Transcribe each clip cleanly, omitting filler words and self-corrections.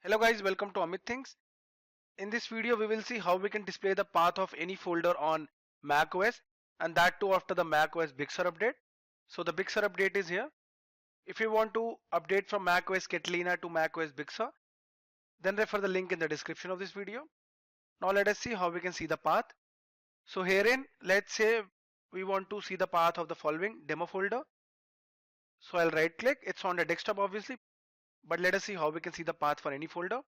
Hello guys, welcome to Amit Things. In this video we will see how we can display the path of any folder on macOS, and that too after the macOS Big Sur update. So the Big Sur update is here. If you want to update from macOS Catalina to macOS Big Sur, then refer the link in the description of this video. Now let us see how we can see the path. So herein, let's say we want to see the path of the following demo folder. So I'll right click, it's on the desktop obviously, but let us see how we can see the path for any folder.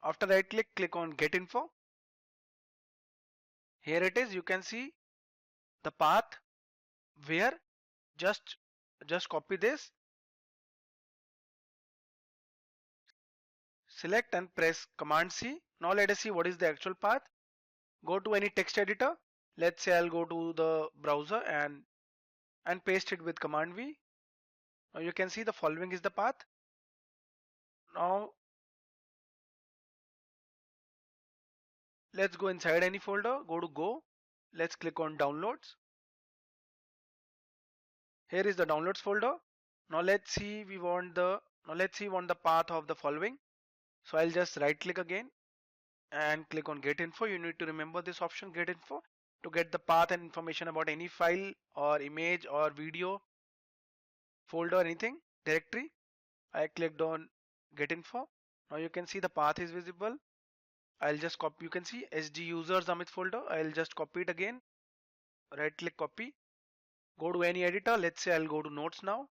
After right click on get info. Here it is, you can see the path where just copy this, select and press Command C. Now let us see what is the actual path. Go to any text editor. Let's say I'll go to the browser and paste it with Command V. Now you can see the following is the path. Now let's go inside any folder. Go to Go. Let's click on Downloads. Here is the Downloads folder. Now let's see we want the path of the following. So I'll just right click again and click on Get Info. You need to remember this option, Get Info, to get the path and information about any file or image or video, folder, anything, directory. I clicked on Get Info. Now you can see the path is visible. I'll just copy. You can see SD users Amit folder. I'll just copy it again. Right click, copy. Go to any editor. Let's say I'll go to Notes now.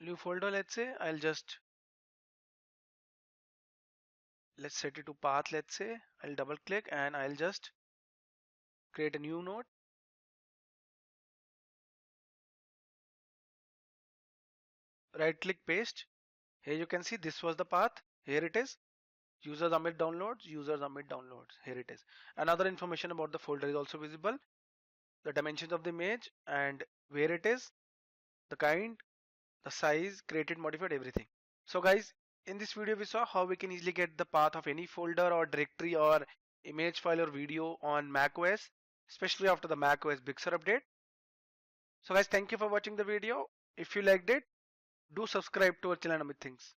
New folder. Let's say let's set it to path. Let's say I'll double click and I'll just create a new note. Right click, paste. Here you can see this was the path. Here it is. Users Amit downloads, users Amit downloads. Here it is. Another information about the folder is also visible. The dimensions of the image and where it is, the kind, the size, created, modified, everything. So guys, in this video we saw how we can easily get the path of any folder or directory or image file or video on macOS, especially after the macOS Big Sur update. So guys, thank you for watching the video. If you liked it, do subscribe to our channel Amit Things.